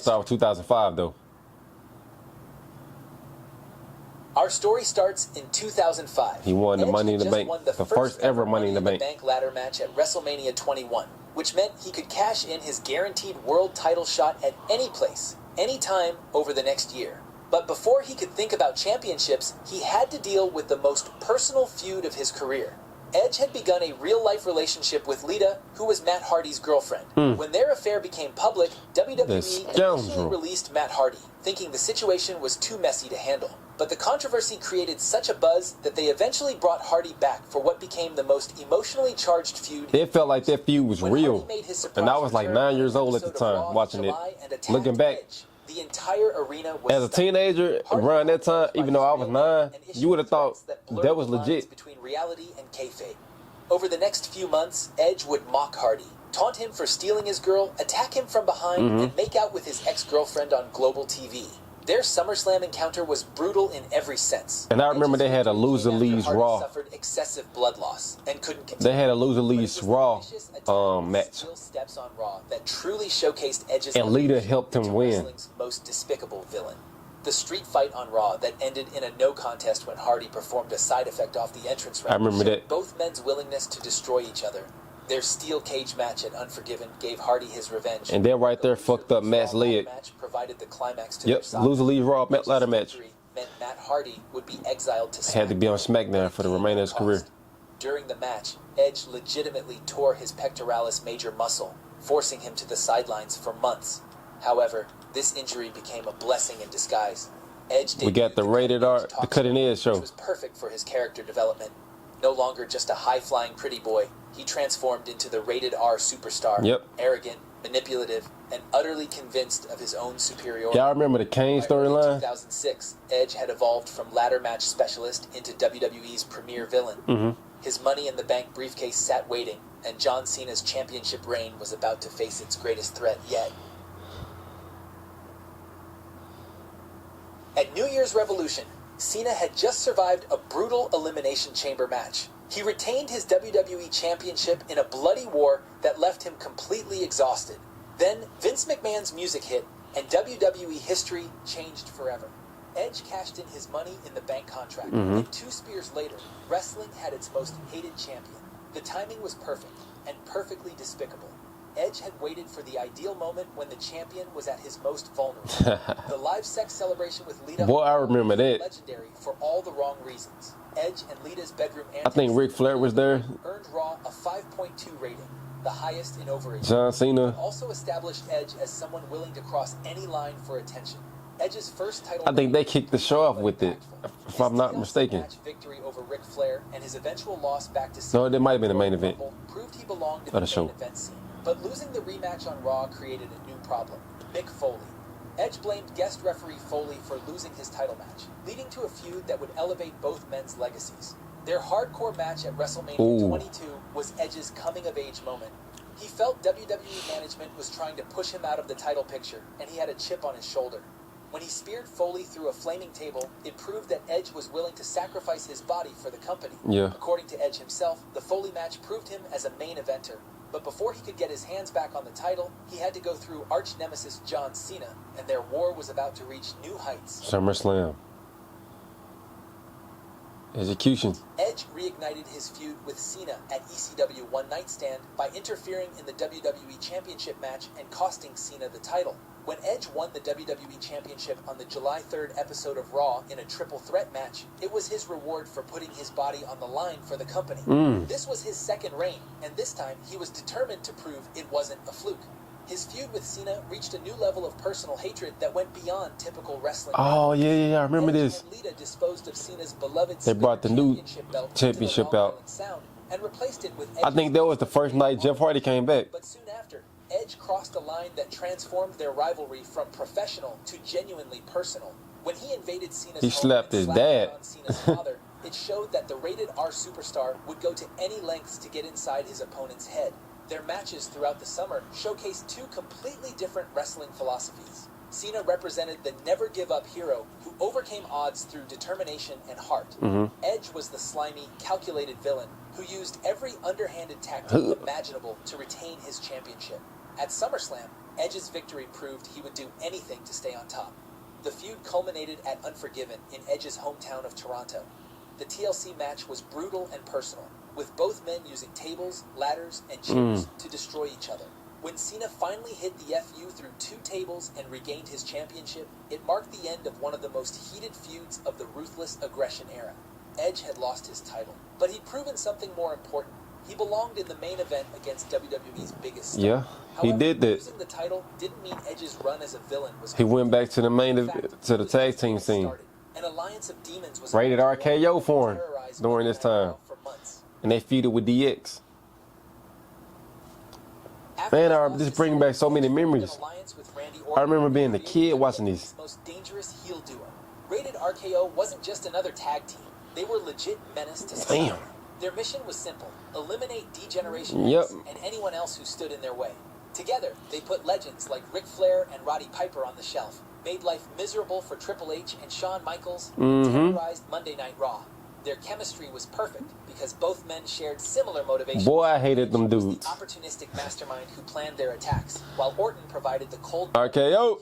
Start with 2005 though. Our story starts in 2005. He won the Money in the Bank, won the first ever Money in the Bank ladder match at WrestleMania 21, which meant he could cash in his guaranteed world title shot at any place, anytime over the next year. But before he could think about championships, he had to deal with the most personal feud of his career. Edge had begun a real-life relationship with Lita, who was Matt Hardy's girlfriend. When their affair became public, WWE initially released Matt Hardy, thinking the situation was too messy to handle. But the controversy created such a buzz that they eventually brought Hardy back for what became the most emotionally charged feud. It felt like that feud was real. And I was like 9 years old at the time watching it. Looking back, the entire arena was as a teenager around that time, even though I was 9, you would have thought that was legit. Between reality and kayfabe. Over the next few months, Edge would mock Hardy, taunt him for stealing his girl, attack him from behind, and make out with his ex-girlfriend on global TV. Their SummerSlam encounter was brutal in every sense. And I remember they had a loser leaves Raw. Suffered excessive blood loss and couldn't continue. They had a loser leaves Raw match. Steps on Raw that truly showcased Edge's and Lita helped him win. Most despicable villain. The street fight on Raw that ended in a no contest when Hardy performed a side effect off the entrance ramp. I remember that. Both men's willingness to destroy each other. Their steel cage match at Unforgiven gave Hardy his revenge. And then right there fucked up Matt's leg. Provided the climax to yep, loser leaves Raw ladder match. Meant Matt Hardy would be exiled to SmackDown. Had to be on SmackDown for the remainder of his career. During the match, Edge legitimately tore his pectoralis major muscle, forcing him to the sidelines for months. However, this injury became a blessing in disguise. Edge we got the rated R, the cutting edge show. Which was perfect for his character development. No longer just a high-flying pretty boy, he transformed into the rated R superstar. Yep. Arrogant, manipulative, and utterly convinced of his own superiority. Y'all remember the Kane storyline? In 2006, Edge had evolved from ladder match specialist into WWE's premier villain. His Money in the Bank briefcase sat waiting, and John Cena's championship reign was about to face its greatest threat yet. At New Year's Revolution, Cena had just survived a brutal Elimination Chamber match. He retained his WWE Championship in a bloody war that left him completely exhausted. Then, Vince McMahon's music hit, and WWE history changed forever. Edge cashed in his Money in the Bank contract, and 2 spears later, wrestling had its most hated champion. The timing was perfect, and perfectly despicable. Edge had waited for the ideal moment when the champion was at his most vulnerable. The live sex celebration with Lita. Boy, I remember that. Legendary for all the wrong reasons. Edge and Lita's bedroom antics. I think Ric Flair was there. Earned Raw a 5.2 rating, the highest in over a year. John Cena. Also established Edge as someone willing to cross any line for attention. Edge's first title. I think they kicked the show off with it, if I'm not mistaken. Victory over Ric Flair and his eventual loss back to Cena. No, that might have been the main event. Proved he belonged in the main event scene. But losing the rematch on Raw created a new problem. Mick Foley. Edge blamed guest referee Foley for losing his title match, leading to a feud that would elevate both men's legacies. Their hardcore match at WrestleMania 22 was Edge's coming-of-age moment. He felt WWE management was trying to push him out of the title picture, and he had a chip on his shoulder. When he speared Foley through a flaming table, it proved that Edge was willing to sacrifice his body for the company. Yeah. According to Edge himself, the Foley match proved him as a main eventer. But before he could get his hands back on the title, he had to go through arch-nemesis John Cena, and their war was about to reach new heights. SummerSlam. Execution. Edge reignited his feud with Cena at ECW One Night Stand by interfering in the WWE Championship match and costing Cena the title. When Edge won the WWE Championship on the July 3rd episode of Raw in a triple threat match, it was his reward for putting his body on the line for the company. This was his second reign, and this time he was determined to prove it wasn't a fluke. His feud with Cena reached a new level of personal hatred that went beyond typical wrestling. Oh, yeah, I remember this. Lita disposed of Cena's beloved they brought the new championship out. And replaced it with I think that was the first night Jeff Hardy came back. But soon after, Edge crossed a line that transformed their rivalry from professional to genuinely personal. When he invaded Cena's he slapped his dad. On Cena's father, it showed that the rated R superstar would go to any lengths to get inside his opponent's head. Their matches throughout the summer showcased 2 completely different wrestling philosophies. Cena represented the never-give-up hero who overcame odds through determination and heart. Edge was the slimy, calculated villain who used every underhanded tactic imaginable to retain his championship. At SummerSlam, Edge's victory proved he would do anything to stay on top. The feud culminated at Unforgiven in Edge's hometown of Toronto. The TLC match was brutal and personal, with both men using tables, ladders, and chairs to destroy each other. When Cena finally hit the FU through 2 tables and regained his championship, it marked the end of one of the most heated feuds of the Ruthless Aggression era. Edge had lost his title, but he'd proven something more important. He belonged in the main event against WWE's biggest star. Yeah, he did that. Losing the title didn't mean Edge's run as a villain was He went back to the to the tag team scene. An alliance of demons was Rated RKO for him during this time. And they feuded with DX. Man, this bringing back so many memories. I remember being a kid watching these. Most dangerous heel duo. Rated RKO wasn't just another tag team. They were legit menace to Damn. Their mission was simple: eliminate Degeneration and anyone else who stood in their way. Together, they put legends like Ric Flair and Roddy Piper on the shelf, made life miserable for Triple H and Shawn Michaels, and terrorized Monday Night Raw. Their chemistry was perfect because both men shared similar motivations. Boy, I hated them dudes. The opportunistic mastermind who planned their attacks, while Orton provided the cold RKO.